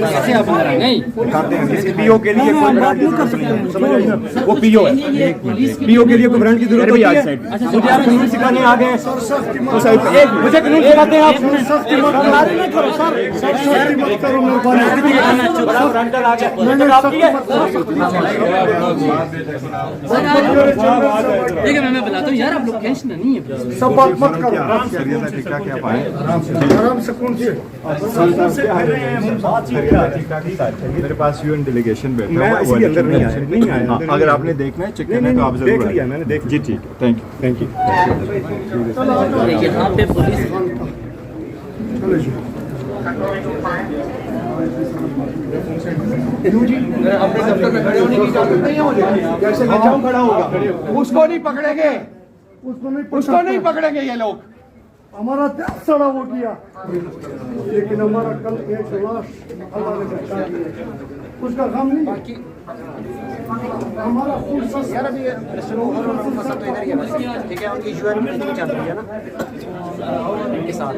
कैसे आप नहीं दिखाते हैं किसी पीओ के लिए कोई ब्रांड की जरूरत नहीं है, समझ रहे हैं? वो पीओ है, पीओ के लिए कोई ब्रांड की जरूरत होती है। मुझे आप कानून सिखाने आ गए तो सही, एक मुझे कानून सिखाते हैं आप। सख्ती मत करो सर, सख्ती मत करो देखिए मैं बताता हूँ यार, आप लोग टेंशन नहीं है, सब बात मत करो, क्या पाए आराम से कौन सी मेरे पास यूएन डेलीगेशन बैठा मैं हुआ है, इसके अंदर नहीं आया। हाँ, अगर आपने देखना है चेक करना है तो आप देख जरूर लिया आइए। मैंने, देख जी ठीक है, थैंक यू। यहाँ पे पुलिस अपने दफ्तर में खड़े होने की इजाजत नहीं है मुझे। जैसे मैं जाऊं खड़ा होगा, उसको नहीं पकड़ेंगे, उसको नहीं पकड़ेंगे ये लोग। हमारा दिल सड़ा हो गया, लेकिन हमारा कल एक लाश अल्लाह ने बचा दिया, उसका गम नहीं। हमारा यार अभी मसला तो इधर ही है बस, ठीक है, उनकी यूएन मीटिंग चल रही है ना इनके साथ।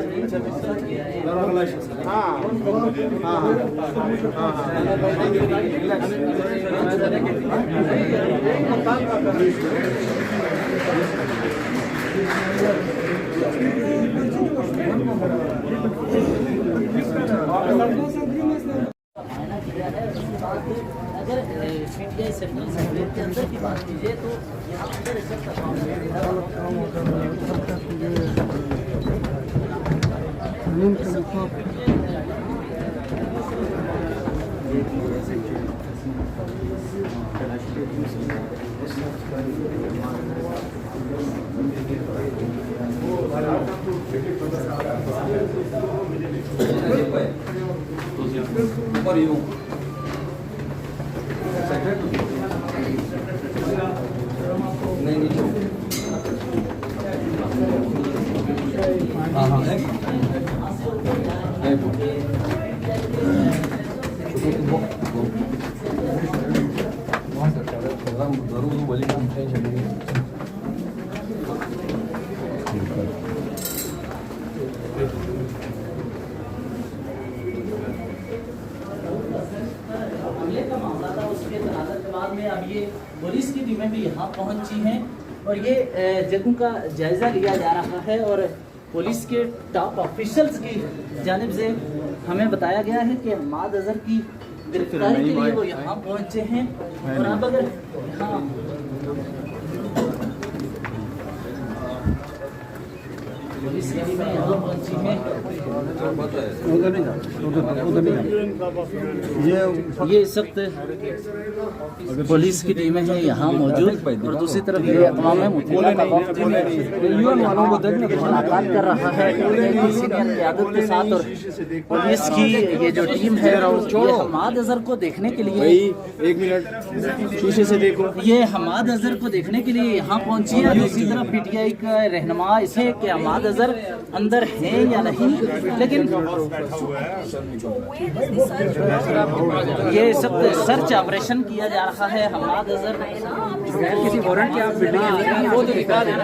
अगर पीटीआई सेक्टर सेक्रेटरी के अंदर की बात कीजिए तो यहाँ पर अब ये पुलिस की टीमें भी यहाँ पहुँची हैं और ये जगहों का जायज़ा लिया जा रहा है और पुलिस के टॉप ऑफिशियल्स की जानिब से हमें बताया गया है कि माद अज़हर की गिरफ्तारी के लिए वो यहाँ पहुँचे हैं। और अब अगर यहाँ पुलिस की टीमें यहाँ पहुँची हैं, ये इस वक्त पुलिस की टीमें हैं यहाँ मौजूद और दूसरी तरफ ये अक़वाम मुत्तहिदा का वफ़द मुलाकात कर रहा है सीनियर क़यादत के साथ। और पुलिस की ये जो टीम है ये हमाद अज़हर को देखने के लिए, एक मिनट शीशे से देखो, ये हमाद अज़हर को देखने के लिए यहाँ पहुँची है। दूसरी तरफ पीटीआई का रहनुमा इसे कि हमाद अज़हर अंदर है या नहीं, लेकिन ये सब सर्च ऑपरेशन किया जा रहा है। हमाद अज़हर किसी वारंट के आप बिल्डिंग वो तो दिखा देना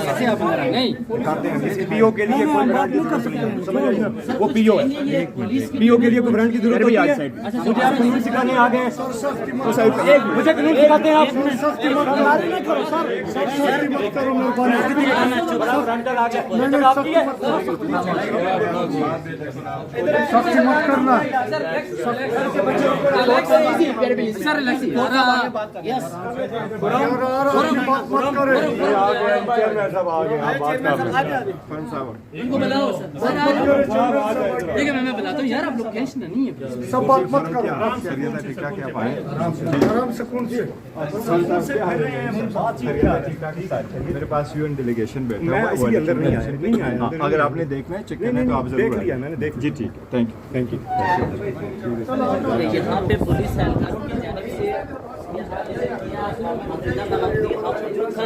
कैसे आप नहीं दिखाते हैं किसी पीओ के लिए कोई ब्रांड की जरूरत नहीं है, समझ रहे हैं? वो पीओ है, पीओ के लिए कोई ब्रांड की जरूरत होती है। मुझे आप कानून सिखाने आ गए तो सही, एक मुझे कानून सिखाते हैं आप। सख्ती मत करो सर, सख्ती मत करो सख्ती मत करना। इनको बताओ देखिए मैं बताता हूँ यार, आप लोग टेंशन नहीं है, सब बात मत करो, क्या पाए आराम से कौन सी मेरे पास यूएन डेलीगेशन बैठा मैं हुआ है, इसके अंदर नहीं आया। हाँ, अगर आपने देखना है चेक करना है तो आप देख जरूर लिया आइए। मैंने, देख जी ठीक है, थैंक यू। यहाँ पे पुलिस एहलकारों की जानिब से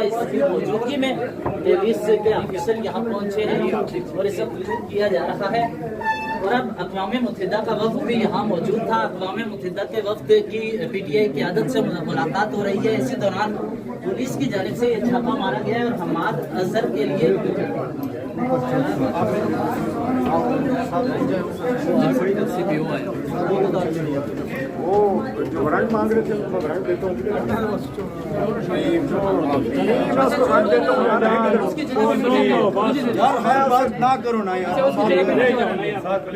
इसकी मौजूदगी में पुलिस के ऑफिसर यहाँ पहुँचे हैं और इसे किया जा रहा है। और अब अक़वाम मुत्तहिदा का वफ़द भी यहाँ मौजूद था। अक़वाम मुत्तहिदा के वफ़द की पीटीआई क़यादत से मुलाकात हो रही है। इसी दौरान पुलिस की जानिब से छापा मारा गया है और हमाद अज़हर के लिए CPO है वो जो वारंट मांग रहे थे उनको वारंट देता हूँ यार मैं बात ना करो ना यार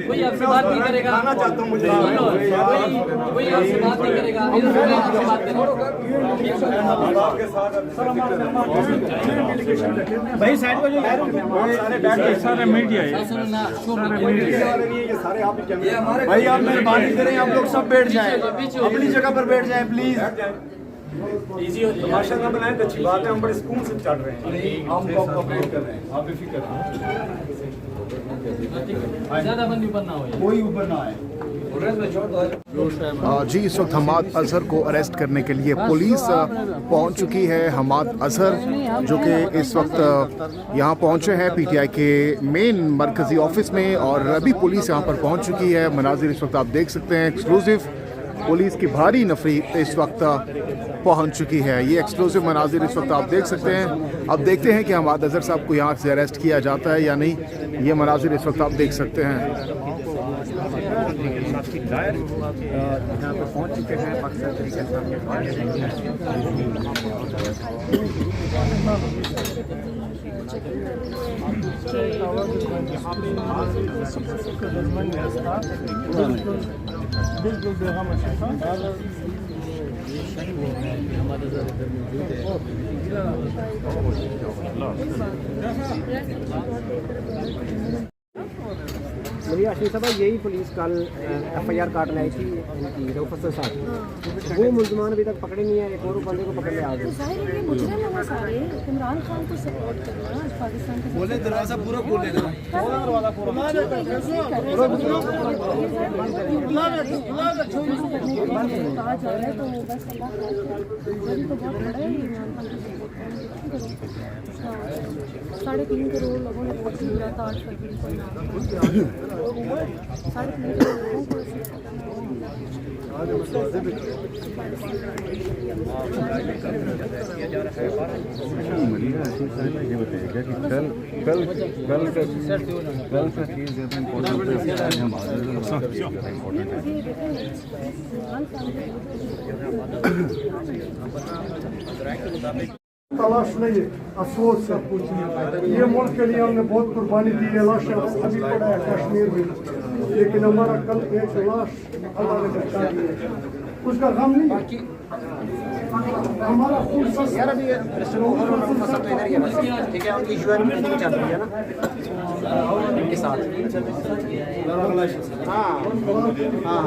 कोई आपसे बात नहीं करेगा खाना चाहता हूँ मुझे कोई आपसे बात नहीं करेगा आपसे बात भाई साइड में जो सारे बैठ के सारे मीडिया है ये सारे आप ही कैमरे भाई आप मेहरबानी करें आप लोग सब बैठ जाएं अपनी जगह पर बैठ जाएं प्लीज इजी हो तमाशा ना बनाएं तो अच्छी बात है हम बड़े सुकून से चल रहे हैं हम कोऑपरेट कर रहे हैं आप बेफिक्र रहें ज्यादा बंदी ऊपर ना हो कोई ऊपर ना आए जी इस वक्त हमाद अजहर को अरेस्ट करने के लिए पुलिस पहुंच चुकी है। हमाद अजहर जो कि इस वक्त यहां पहुंचे हैं पीटीआई के मेन मरकजी ऑफिस में और अभी पुलिस यहां पर पहुंच चुकी है। मनाजिर इस वक्त आप देख सकते हैं एक्सक्लूसिव पुलिस की भारी नफरी इस वक्त पहुंच चुकी है। ये एक्सक्लूसिव मनाजिर इस वक्त आप देख सकते हैं। अब देखते हैं कि हमाद अजहर साहब को यहाँ से अरेस्ट किया जाता है या नहीं। ये मनाजिर इस वक्त आप देख सकते हैं। यहाँ पर पहुँच चुके हैं अक्सर तरीके से मेरी आशीष साहब यही पुलिस कल FIR काट लाई थी इनकी रऊफत के साथ वो मुलजमान अभी तक पकड़े नहीं है। एक और बंदे को पकड़ लिया तो जाहिर है ये मुजरिम है वो सारे इमरान खान को सपोर्ट कर रहे हैं आज पाकिस्तान के बोले दरवाजा पूरा खोल देना कहा जा रहा है तो बस अल्लाह तो बहुत बड़ा है इमरान खान को सपोर्ट 3.5 करोड़ लोगों ने वोट दिया था 8 फरवरी को 3.5 करोड़ लोगों को ये बताइएगा कि कल का चीज़ ज़्यादा इम्पोर्टेंट तलाश नहीं अफसोस है। ये मुल्क के लिए हमने बहुत कुर्बानी दी है। लाश अभी पड़ा है कश्मीर में, लेकिन हमारा कल एक लाश अल्लाह ने बचा दी है, उसका गम नहीं है। हमारा खून यार अभी मसला तो इधर ही है बस ठीक है। उनकी यूएन मीटिंग चल रही है ना इनके साथ। हाँ हाँ